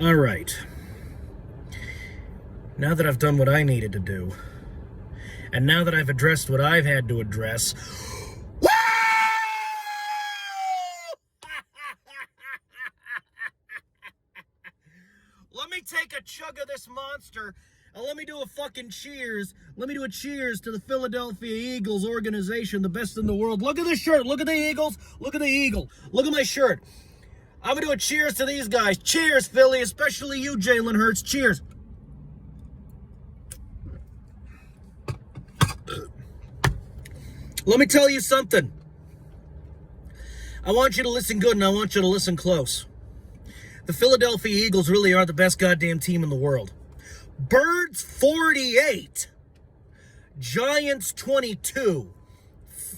All right. Now that I've done what I needed to do, and now that I've addressed what I've had to address, let me take a chug of this monster, and let me do a fucking cheers. Let me do a cheers to the Philadelphia Eagles organization, the best in the world. Look at this shirt. Look at the Eagles. Look at the eagle. Look at my shirt. I'm going to do a cheers to these guys. Cheers, Philly, especially you, Jalen Hurts. Cheers. Let me tell you something. I want you to listen good, and I want you to listen close. The Philadelphia Eagles really are the best goddamn team in the world. Birds 48, Giants 22.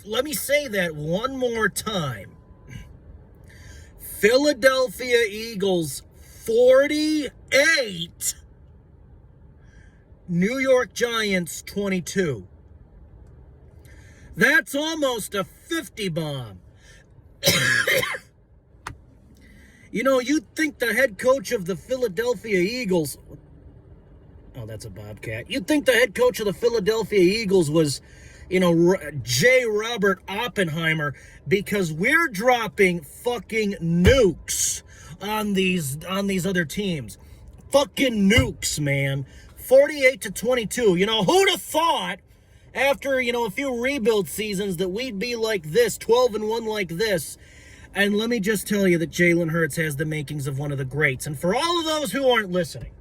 Let me say that one more time. Philadelphia Eagles 48, New York Giants 22. That's almost a 50 bomb. You know, you'd think the head coach of the Philadelphia Eagles... Oh, that's a bobcat. You'd think the head coach of the Philadelphia Eagles was, J. Robert Oppenheimer, because we're dropping fucking nukes on these other teams. Fucking nukes, man. 48-22. You know, who'd have thought after, a few rebuild seasons that we'd be like this, 12-1 like this? And let me just tell you that Jalen Hurts has the makings of one of the greats. And for all of those who aren't listening,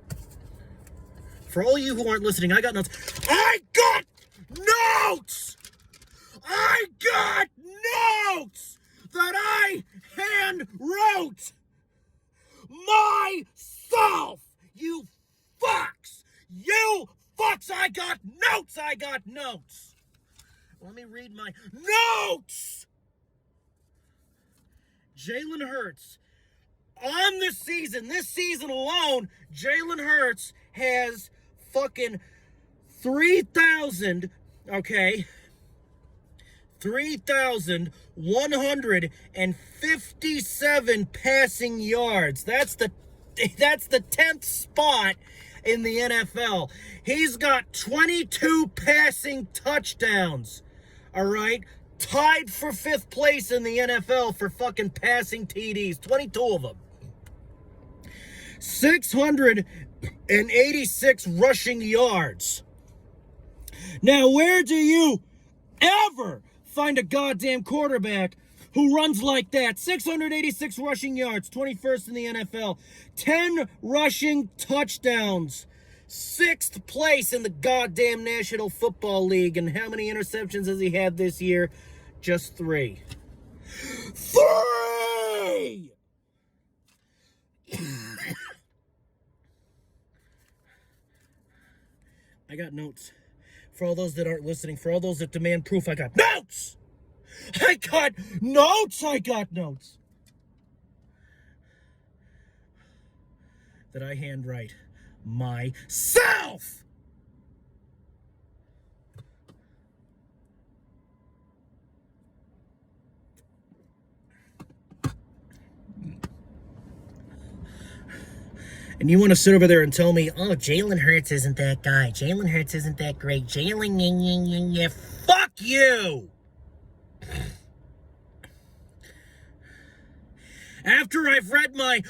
for all you who aren't listening, I got notes. I got notes! I got notes that I hand wrote myself! You fucks! You fucks! I got notes! I got notes! Let me read my notes! Jalen Hurts, on this season alone, Jalen Hurts has fucking 3,157 passing yards. That's the 10th spot in the NFL. He's got 22 passing touchdowns. All right? Tied for 5th place in the NFL for fucking passing TDs. 22 of them. 686 rushing yards. Now, where do you ever find a goddamn quarterback who runs like that? 686 rushing yards, 21st in the NFL. 10 rushing touchdowns. 6th place in the goddamn National Football League. And how many interceptions has he had this year? Just 3. 3! I got notes. For all those that aren't listening, for all those that demand proof, I got notes! I got notes! I got notes! That I handwrite myself! And you want to sit over there and tell me, oh, Jalen Hurts isn't that guy. Jalen Hurts isn't that great. Jalen, fuck you! After I've read my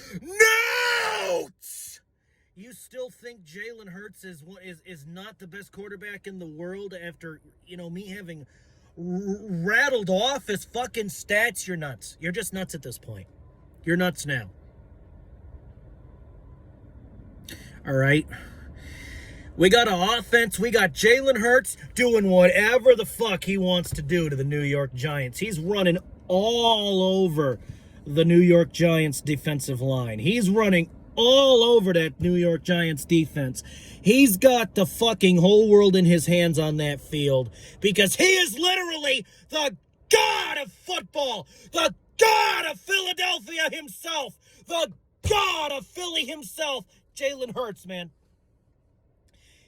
notes, you still think Jalen Hurts is not the best quarterback in the world after, me having rattled off his fucking stats? You're nuts. You're just nuts at this point. You're nuts now. All right. We got an offense. We got Jalen Hurts doing whatever the fuck he wants to do to the New York Giants. He's running all over the New York Giants defensive line. He's running all over that New York Giants defense. He's got the fucking whole world in his hands on that field because he is literally the god of football, the god of Philadelphia himself, the god of Philly himself. Jalen Hurts, man.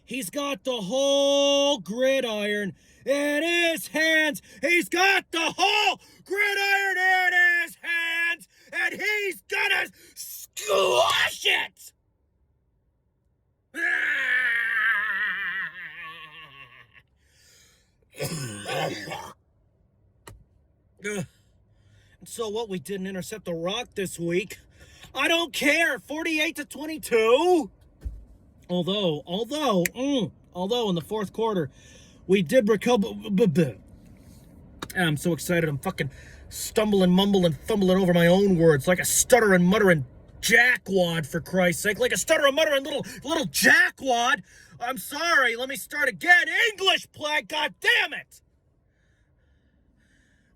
He's got the whole gridiron in his hands. He's got the whole gridiron in his hands, and he's gonna squash it. So what? We didn't intercept the rock this week. I don't care. 48-22. Although in the fourth quarter, we did recover. I'm so excited. I'm fucking stumbling, mumbling, fumbling over my own words like a stuttering, muttering jackwad, for Christ's sake. Like a stuttering, muttering little jackwad. I'm sorry. Let me start again. English play. God damn it.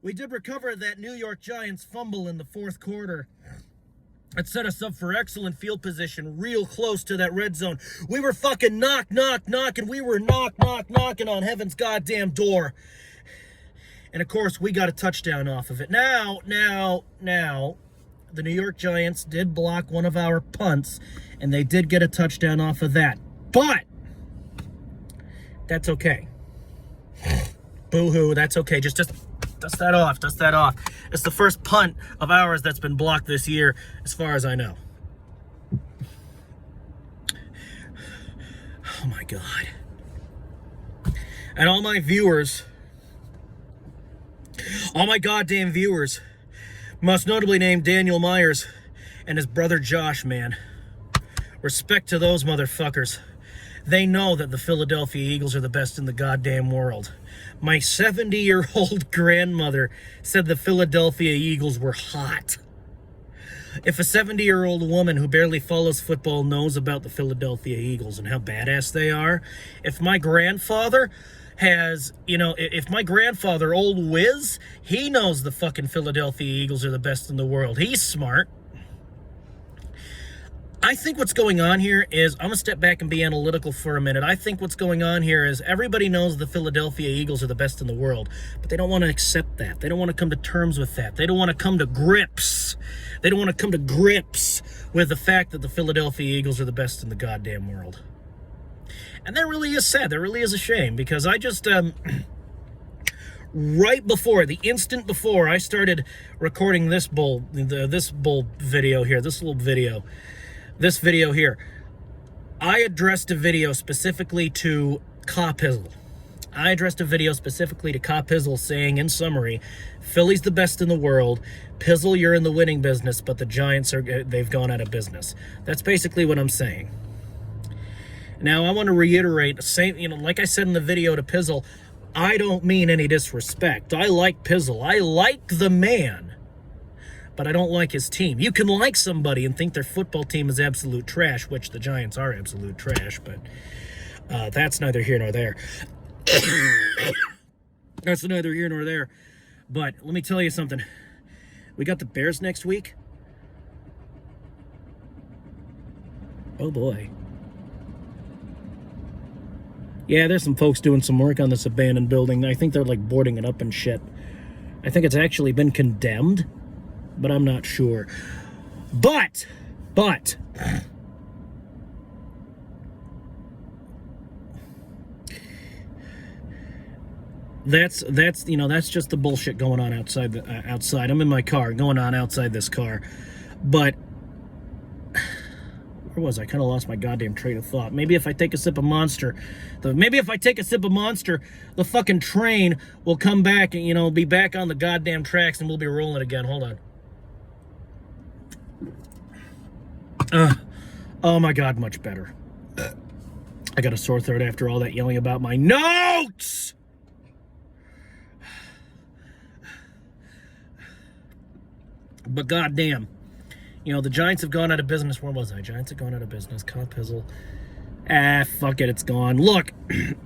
We did recover that New York Giants fumble in the fourth quarter. It set us up for excellent field position, real close to that red zone. We were fucking knocking. We were knocking on heaven's goddamn door. And of course, we got a touchdown off of it. Now, the New York Giants did block one of our punts, and they did get a touchdown off of that. But that's okay. Boo-hoo, that's okay. Just dust that off. It's the first punt of ours that's been blocked this year, as far as I know. Oh my God. And all my viewers, all my goddamn viewers, most notably named Daniel Myers and his brother Josh, man. Respect to those motherfuckers. They know that the Philadelphia Eagles are the best in the goddamn world. My 70-year-old grandmother said the Philadelphia Eagles were hot. If a 70-year-old woman who barely follows football knows about the Philadelphia Eagles and how badass they are, if my grandfather has, if my grandfather, old Wiz, he knows the fucking Philadelphia Eagles are the best in the world. He's smart. I think what's going on here is, I'm going to step back and be analytical for a minute. I think what's going on here is everybody knows the Philadelphia Eagles are the best in the world, but they don't want to accept that. They don't want to come to terms with that. They don't want to come to grips. They don't want to come to grips with the fact that the Philadelphia Eagles are the best in the goddamn world. And that really is sad. That really is a shame, because I just, right before, the instant before I started recording this bull video here, this video here, I addressed a video specifically to Ka Pizzle. I addressed a video specifically to Ka Pizzle saying, in summary, Philly's the best in the world. Pizzle, you're in the winning business, but the Giants they've gone out of business. That's basically what I'm saying. Now, I want to reiterate, like I said in the video to Pizzle, I don't mean any disrespect. I like Pizzle. I like the man. But I don't like his team. You can like somebody and think their football team is absolute trash, which the Giants are absolute trash, but that's neither here nor there. That's neither here nor there. But let me tell you something. We got the Bears next week. Oh, boy. Yeah, there's some folks doing some work on this abandoned building. I think they're, like, boarding it up and shit. I think it's actually been condemned, but I'm not sure. But that's just the bullshit going on outside. I'm in my car, going on outside this car. But where was I? Kind of lost my goddamn train of thought. Maybe if I take a sip of Monster, the fucking train will come back and be back on the goddamn tracks, and we'll be rolling again. Hold on. Oh my God, much better. I got a sore throat after all that yelling about my notes. But goddamn, the Giants have gone out of business. Where was I? Giants have gone out of business. Ka Pizzle. Fuck it, it's gone. Look,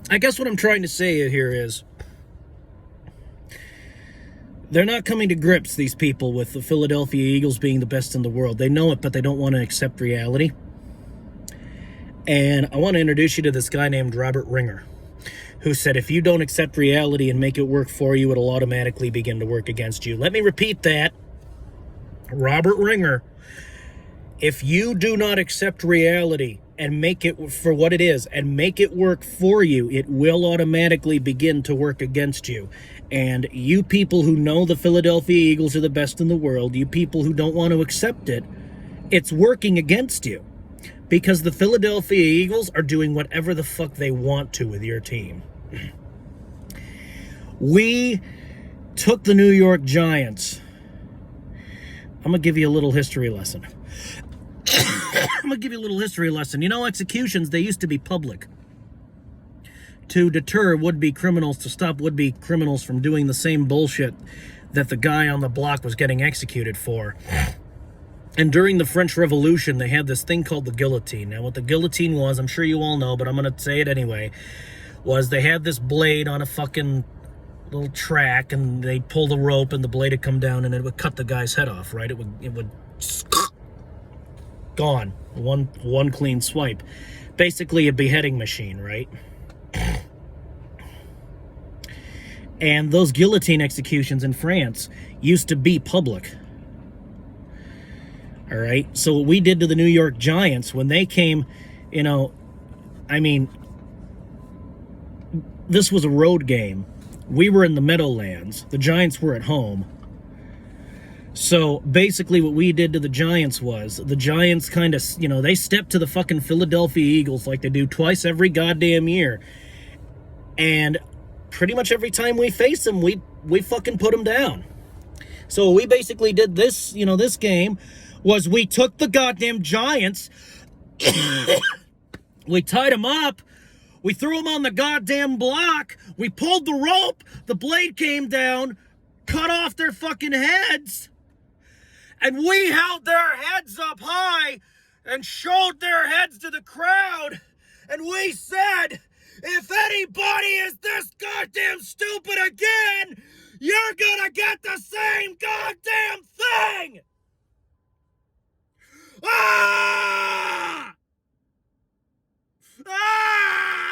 I guess what I'm trying to say here is, they're not coming to grips, these people, with the Philadelphia Eagles being the best in the world. They know it, but they don't want to accept reality. And I want to introduce you to this guy named Robert Ringer, who said, if you don't accept reality and make it work for you, it'll automatically begin to work against you. Let me repeat that. Robert Ringer. If you do not accept reality and make it for what it is and make it work for you, it will automatically begin to work against you. And you people who know the Philadelphia Eagles are the best in the world, you people who don't want to accept it, it's working against you. Because the Philadelphia Eagles are doing whatever the fuck they want to with your team. We took the New York Giants I'm going to give you a little history lesson. I'm going to give you a little history lesson. You know, executions, they used to be public to deter would-be criminals, to stop would-be criminals from doing the same bullshit that the guy on the block was getting executed for. And during the French Revolution, they had this thing called the guillotine. Now, what the guillotine was, I'm sure you all know, but I'm going to say it anyway, was they had this blade on a fucking little track, and they'd pull the rope, and the blade would come down, and it would cut the guy's head off, right? It would gone. One clean swipe. Basically a beheading machine, right? And those guillotine executions in France used to be public. All right? So what we did to the New York Giants when they came, you know, I mean, this was a road game. We were in the Meadowlands. The Giants were at home. So basically what we did to the Giants was, the Giants kind of, you know, they stepped to the fucking Philadelphia Eagles like they do twice every goddamn year. And pretty much every time we face them, we fucking put them down. So what we basically did this, you know, this game was we took the goddamn Giants, we tied them up, we threw them on the goddamn block, we pulled the rope, the blade came down, cut off their fucking heads, and we held their heads up high and showed their heads to the crowd, and we said, if anybody is this goddamn stupid again, you're gonna get the same goddamn thing! Ah! Ah!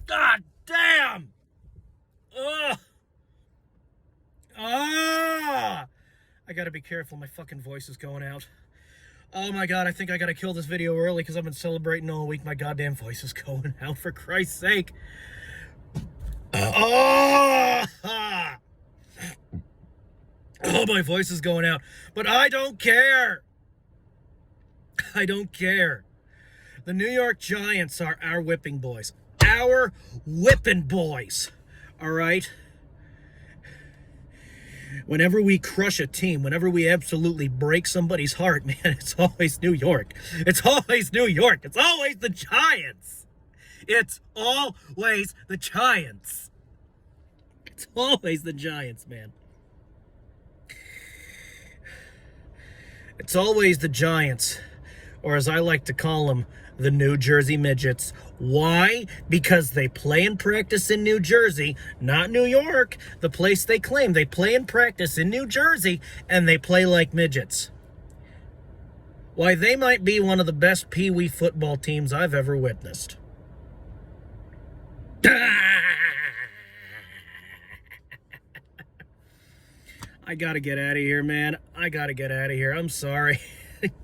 God damn! Ah! I gotta be careful, my fucking voice is going out. Oh my god, I think I gotta kill this video early because I've been celebrating all week. My goddamn voice is going out, for Christ's sake. Oh, my voice is going out. But I don't care. I don't care. The New York Giants are our whipping boys. Our whipping boys. All right? Whenever we crush a team, whenever we absolutely break somebody's heart, man, it's always New York. It's always New York. It's always the Giants. It's always the Giants. It's always the Giants, man. It's always the Giants, or as I like to call them, the New Jersey Midgets. Why? Because they play and practice in New Jersey, not New York, the place they claim. They play and practice in New Jersey, and they play like midgets. Why, they might be one of the best pee-wee football teams I've ever witnessed. I gotta get out of here, man. I gotta get out of here. I'm sorry.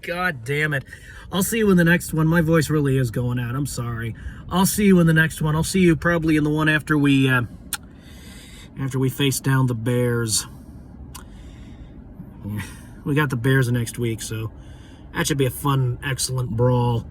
God damn it. I'll see you in the next one. My voice really is going out. I'm sorry. I'll see you in the next one. I'll see you probably in the one after we face down the Bears. Yeah, we got the Bears next week, so that should be a fun, excellent brawl.